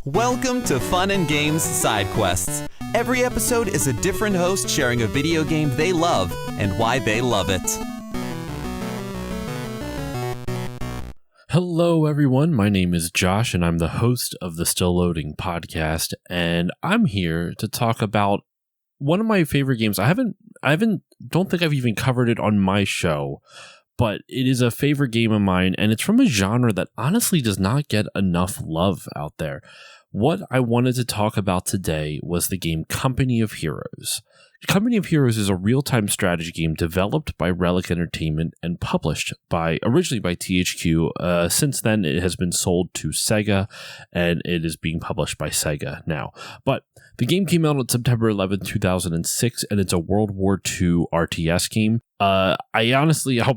Welcome to Fun and Games Side Quests. Every episode is a different host sharing a video game they love and why they love it. Hello everyone, my name is Josh and I'm the host of the Still Loading podcast, and I'm here to talk about one of my favorite games. I don't think I've even covered it on my show, but it is a favorite game of mine, and it's from a genre that honestly does not get enough love out there. What I wanted to talk about today was the game Company of Heroes. Company of Heroes is a real-time strategy game developed by Relic Entertainment and published originally by THQ. Since then, it has been sold to Sega, and it is being published by Sega now. But the game came out on September 11, 2006, and it's a World War II RTS game. I'll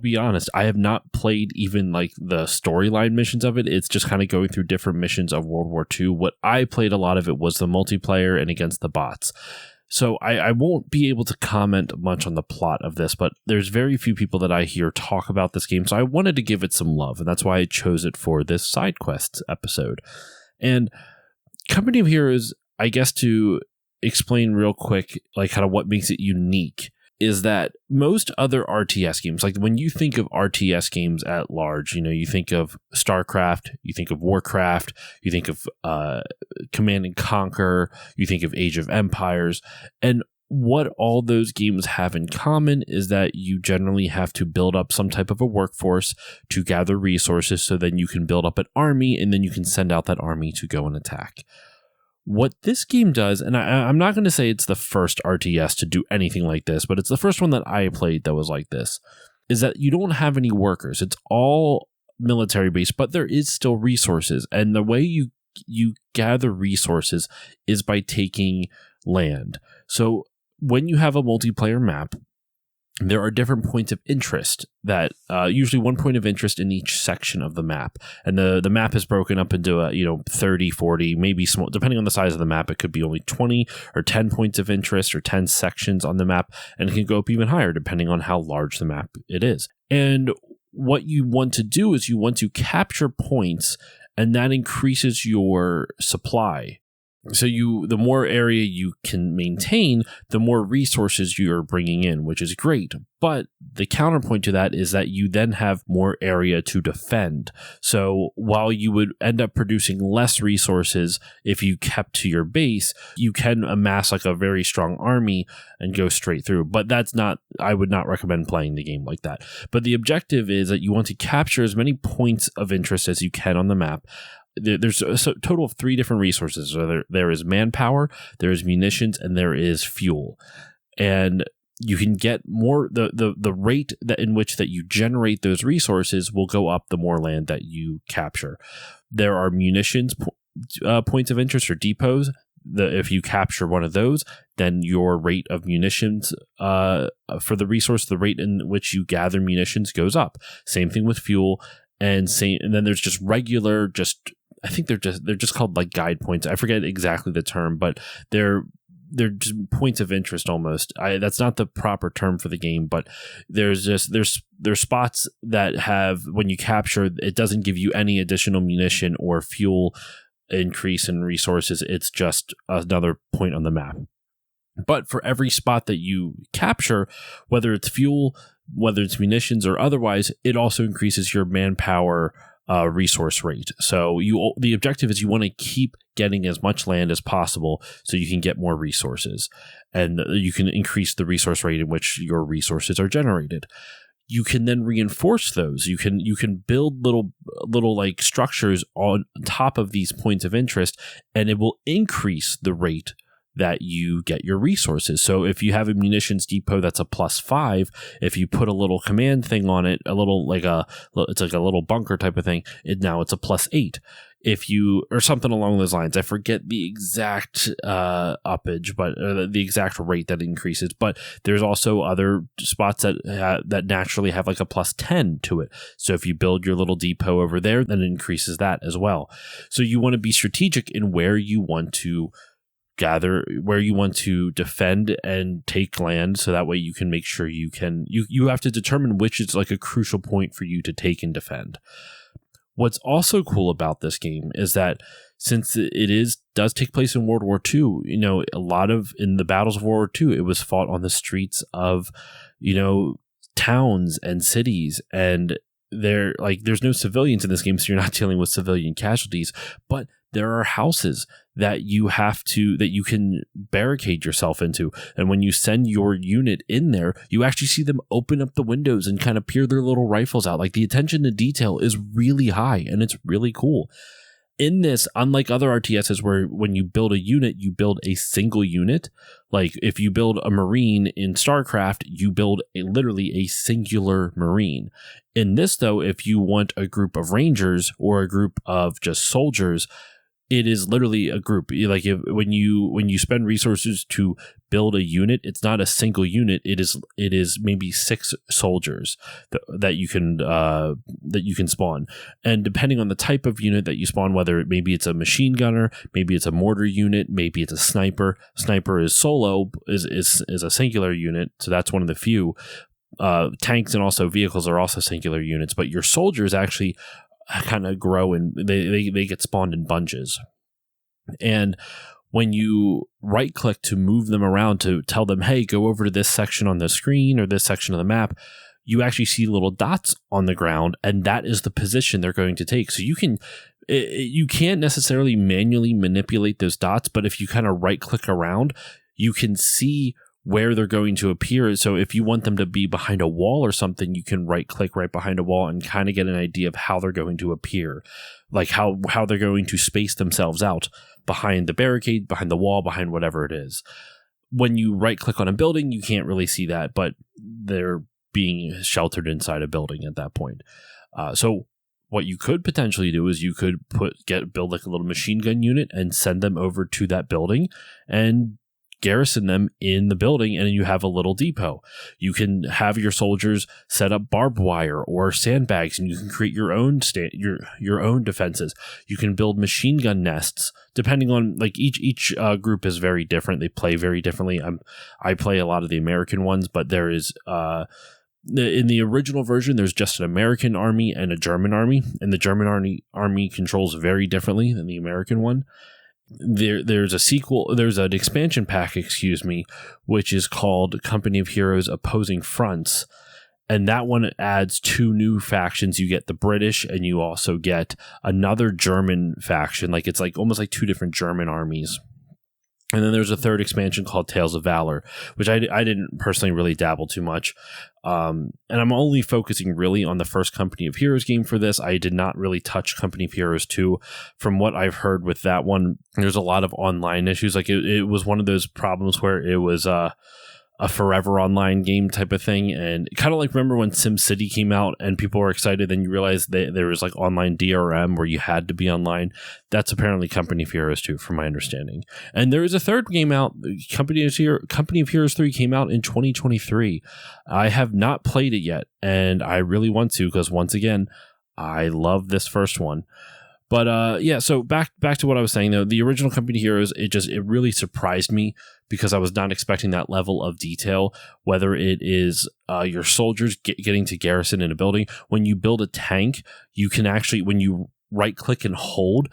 be honest, I have not played even like the storyline missions of it. It's just kind of going through different missions of World War II. What I played a lot of it was the multiplayer and against the bots. So I won't be able to comment much on the plot of this, but there's very few people that I hear talk about this game, so I wanted to give it some love, and that's why I chose it for this side quests episode. And Company of Heroes, I guess to explain real quick, like kind of what makes it unique, is that most other RTS games, like when you think of RTS games at large, you think of StarCraft, you think of Warcraft, you think of Command and Conquer, you think of Age of Empires, and what all those games have in common is that you generally have to build up some type of a workforce to gather resources so then you can build up an army and then you can send out that army to go and attack. What this game does, and I'm not going to say it's the first RTS to do anything like this, but it's the first one that I played that was like this, is that you don't have any workers. It's all military based, but there is still resources. And the way you gather resources is by taking land. So when you have a multiplayer map, there are different points of interest that usually one point of interest in each section of the map. And the map is broken up into 30, 40, maybe small, depending on the size of the map. It could be only 20 or 10 points of interest or 10 sections on the map. And it can go up even higher depending on how large the map it is. And what you want to do is you want to capture points, and that increases your supply. So the more area you can maintain, the more resources you're bringing in, which is great. But the counterpoint to that is that you then have more area to defend. So while you would end up producing less resources if you kept to your base, you can amass like a very strong army and go straight through. But I would not recommend playing the game like that. But the objective is that you want to capture as many points of interest as you can on the map. There's a total of 3 different resources. So there is manpower, there is munitions, and there is fuel. And you can get more, the rate in which that you generate those resources will go up the more land that you capture. There are munitions points of interest or depots. If you capture one of those, then your rate of munitions for the resource, the rate in which you gather munitions goes up. Same thing with fuel. And then there's just regular, I think they're just called like guide points. I forget exactly the term, but they're just points of interest almost. That's not the proper term for the game, but there's spots that have, when you capture, it doesn't give you any additional munition or fuel increase in resources. It's just another point on the map. But for every spot that you capture, whether it's fuel, whether it's munitions or otherwise, it also increases your manpower resource rate. So the objective is you want to keep getting as much land as possible so you can get more resources, and you can increase the resource rate in which your resources are generated. You can then reinforce those. You can build little like structures on top of these points of interest, and it will increase the rate that you get your resources. So if you have a munitions depot that's a +5, if you put a little command thing on it, it's like a little bunker type of thing, it's a +8. If you, or something along those lines, I forget the exact uppage, but the exact rate that increases. But there's also other spots that naturally have like a +10 to it. So if you build your little depot over there, then it increases that as well. So you want to be strategic in where you want to gather, where you want to defend and take land, so that way you can make sure you have to determine which is like a crucial point for you to take and defend. What's also cool about this game is that since does take place in World War II, a lot of in the battles of World War II, it was fought on the streets of, towns and cities, and there's no civilians in this game, so you're not dealing with civilian casualties, but there are houses that you can barricade yourself into. And when you send your unit in there, you actually see them open up the windows and kind of peer their little rifles out. Like, the attention to detail is really high, and it's really cool. In this, unlike other RTSs where when you build a unit, you build a single unit. Like, if you build a Marine in StarCraft, you build literally a singular Marine. In this, though, if you want a group of Rangers or a group of just soldiers, it is literally a group. Like, when you spend resources to build a unit, it's not a single unit. It is maybe 6 soldiers that you can spawn. And depending on the type of unit that you spawn, whether maybe it's a machine gunner, maybe it's a mortar unit, maybe it's a sniper. Sniper is solo, is a singular unit, so that's one of the few. Tanks and also vehicles are also singular units, but your soldiers actually kind of grow and they get spawned in bunches. And when you right click to move them around to tell them, hey, go over to this section on the screen or this section of the map, you actually see little dots on the ground, and that is the position they're going to take. So you can't necessarily manually manipulate those dots, but if you kind of right click around, you can see where they're going to appear. So if you want them to be behind a wall or something, you can right click right behind a wall and kind of get an idea of how they're going to appear, like how they're going to space themselves out behind the barricade, behind the wall, behind whatever it is. When you right click on a building, you can't really see that, but they're being sheltered inside a building at that point. So what you could potentially do is you could build like a little machine gun unit and send them over to that building and garrison them in the building, and you have a little depot. You can have your soldiers set up barbed wire or sandbags, and you can create your own your own defenses. You can build machine gun nests, depending on, like, each group is very different. They play very differently. I play a lot of the American ones, but there is in the original version, there's just an American army and a German army, and the German army controls very differently than the American one. There's an expansion pack, which is called Company of Heroes Opposing Fronts, and that one adds 2 new factions. You get the British, and you also get another German faction. Like, it's like almost like 2 different German armies. And then there's a 3rd expansion called Tales of Valor, which I didn't personally really dabble too much. And I'm only focusing really on the first Company of Heroes game for this. I did not really touch Company of Heroes 2. From what I've heard with that one, there's a lot of online issues. Like, it was one of those problems where it was a forever online game type of thing, and kind of like, remember when SimCity came out and people were excited, then you realize there was like online DRM where you had to be online. That's apparently Company of Heroes 2, from my understanding. And there is a 3rd game out. Company of Heroes 3 came out in 2023. I have not played it yet, and I really want to, because once again, I love this first one. But so back to what I was saying, though. The original Company Heroes, it really surprised me, because I was not expecting that level of detail, whether it is your soldiers getting to garrison in a building. When you build a tank, you can actually, when you right click and hold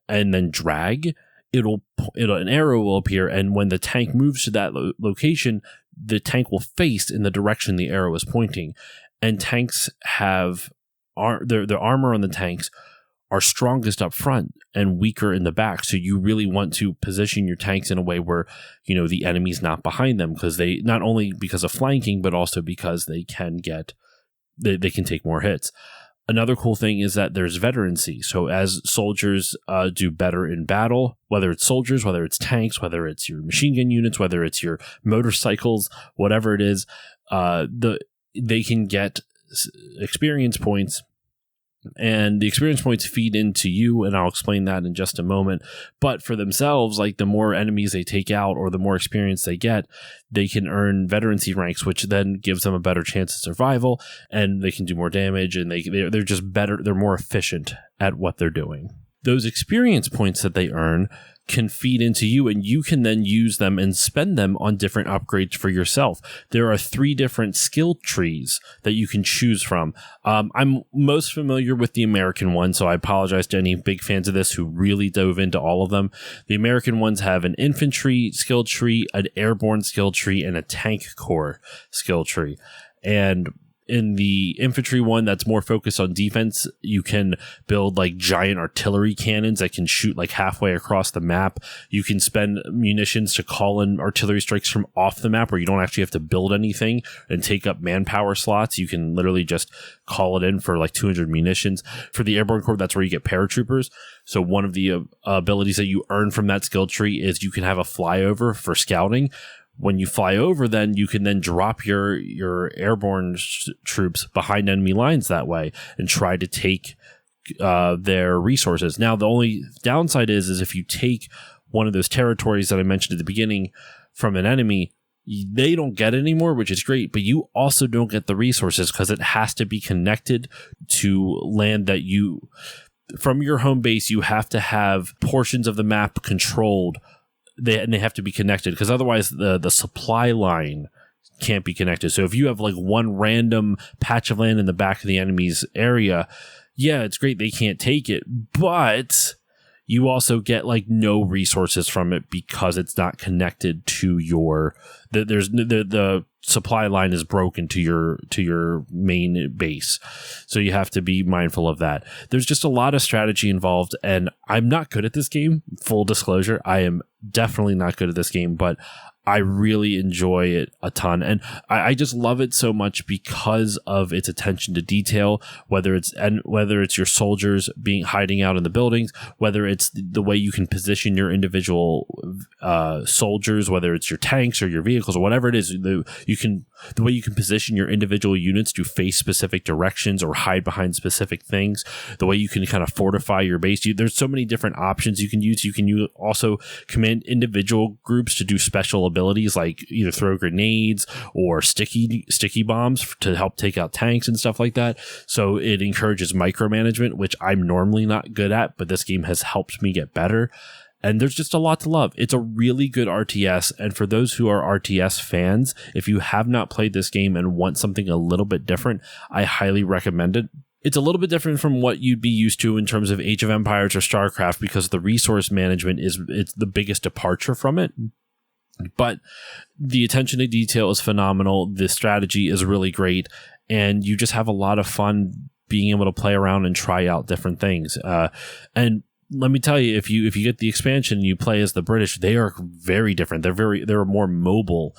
and then drag, an arrow will appear, and when the tank moves to that location, the tank will face in the direction the arrow is pointing. And tanks have the armor on the tanks are strongest up front and weaker in the back. So you really want to position your tanks in a way where, the enemy's not behind them, because they, not only because of flanking, but also because they can take more hits. Another cool thing is that there's veterancy. So as soldiers do better in battle, whether it's soldiers, whether it's tanks, whether it's your machine gun units, whether it's your motorcycles, whatever it is, they can get experience points. And the experience points feed into you, and I'll explain that in just a moment. But for themselves, like, the more enemies they take out or the more experience they get, they can earn veterancy ranks, which then gives them a better chance of survival, and they can do more damage, and they're just better. They're more efficient at what they're doing. Those experience points that they earn can feed into you, and you can then use them and spend them on different upgrades for yourself. There are 3 different skill trees that you can choose from. I'm most familiar with the American one, so I apologize to any big fans of this who really dove into all of them. The American ones have an infantry skill tree, an airborne skill tree, and a tank corps skill tree. And in the infantry one that's more focused on defense, you can build like giant artillery cannons that can shoot like halfway across the map. You can spend munitions to call in artillery strikes from off the map where you don't actually have to build anything and take up manpower slots. You can literally just call it in for like 200 munitions. For the airborne corps, that's where you get paratroopers. So one of the abilities that you earn from that skill tree is you can have a flyover for scouting. When you fly over, then you can then drop your airborne troops behind enemy lines that way and try to take their resources. Now, the only downside is if you take one of those territories that I mentioned at the beginning from an enemy, they don't get it anymore, which is great, but you also don't get the resources because it has to be connected to land that you, from your home base, you have to have portions of the map controlled. They have to be connected because otherwise the supply line can't be connected. So if you have like one random patch of land in the back of the enemy's area, yeah, it's great. They can't take it, but you also get like no resources from it because it's not connected to your, the supply line is broken to your main base. So you have to be mindful of that. There's just a lot of strategy involved, and I'm not good at this game. Full disclosure, I am definitely not good at this game, but I really enjoy it a ton. And I just love it so much because of its attention to detail, whether it's your soldiers hiding out in the buildings, whether it's the way you can position your individual soldiers, whether it's your tanks or your vehicles or whatever it is, the way you can position your individual units to face specific directions or hide behind specific things, the way you can kind of fortify your base. There's so many different options you can use. You can also command individual groups to do special abilities like either throw grenades or sticky bombs to help take out tanks and stuff like that. So it encourages micromanagement, which I'm normally not good at, but this game has helped me get better. And there's just a lot to love. It's a really good RTS. And for those who are RTS fans, if you have not played this game and want something a little bit different, I highly recommend it. It's a little bit different from what you'd be used to in terms of Age of Empires or StarCraft because the resource management it's the biggest departure from it. But the attention to detail is phenomenal. The strategy is really great. And you just have a lot of fun being able to play around and try out different things. And let me tell you, if you get the expansion and you play as the British, they are very different. They're a more mobile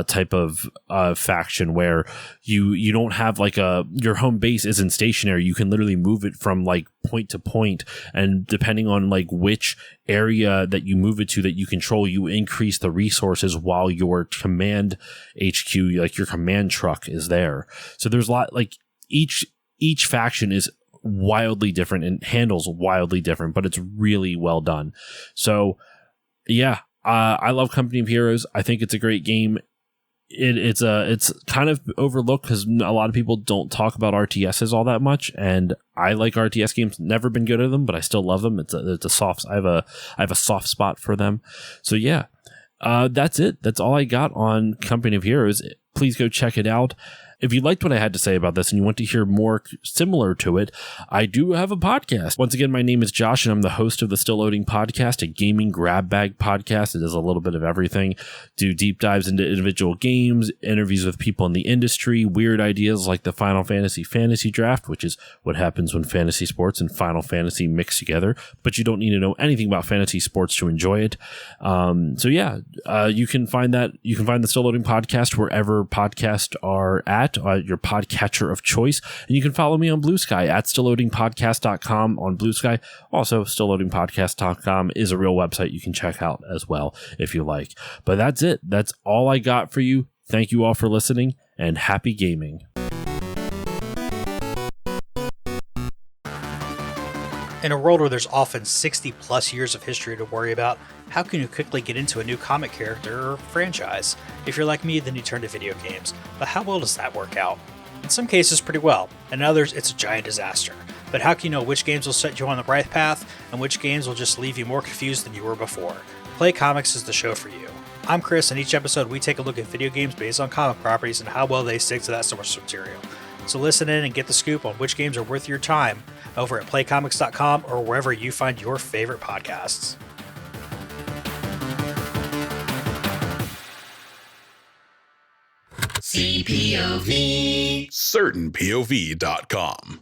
type of faction where you don't have like your home base isn't stationary. You can literally move it from like point to point, and depending on like which area that you move it to that you control, you increase the resources while your command HQ, like your command truck, is there. So there's a lot, like each faction is wildly different and handles wildly different, but it's really well done. So yeah, I love Company of Heroes. I think it's a great game. It's kind of overlooked because a lot of people don't talk about RTSs all that much, and I like RTS games. Never been good at them, but I still love them. It's a soft. I have a soft spot for them. So yeah, that's it. That's all I got on Company of Heroes. Please go check it out. If you liked what I had to say about this and you want to hear more similar to it, I do have a podcast. Once again, my name is Josh, and I'm the host of the Still Loading Podcast, a gaming grab bag podcast. It does a little bit of everything. Do deep dives into individual games, interviews with people in the industry, weird ideas like the Final Fantasy Fantasy Draft, which is what happens when fantasy sports and Final Fantasy mix together. But you don't need to know anything about fantasy sports to enjoy it. So yeah, you can find the Still Loading Podcast wherever podcasts are at. Your podcatcher of choice, and you can follow me on Blue Sky at stillloadingpodcast.com on Blue Sky. Also, stillloadingpodcast.com is a real website you can check out as well if you like. But that's it. That's all I got for you. Thank you all for listening, and happy gaming. In a world where there's often 60 plus years of history to worry about, how can you quickly get into a new comic character or franchise? If you're like me, then you turn to video games. But how well does that work out? In some cases, pretty well. In others, it's a giant disaster. But how can you know which games will set you on the right path and which games will just leave you more confused than you were before? Play Comics is the show for you. I'm Chris, and each episode we take a look at video games based on comic properties and how well they stick to that source material. So listen in and get the scoop on which games are worth your time over at playcomics.com or wherever you find your favorite podcasts. CPOV. CertainPOV.com.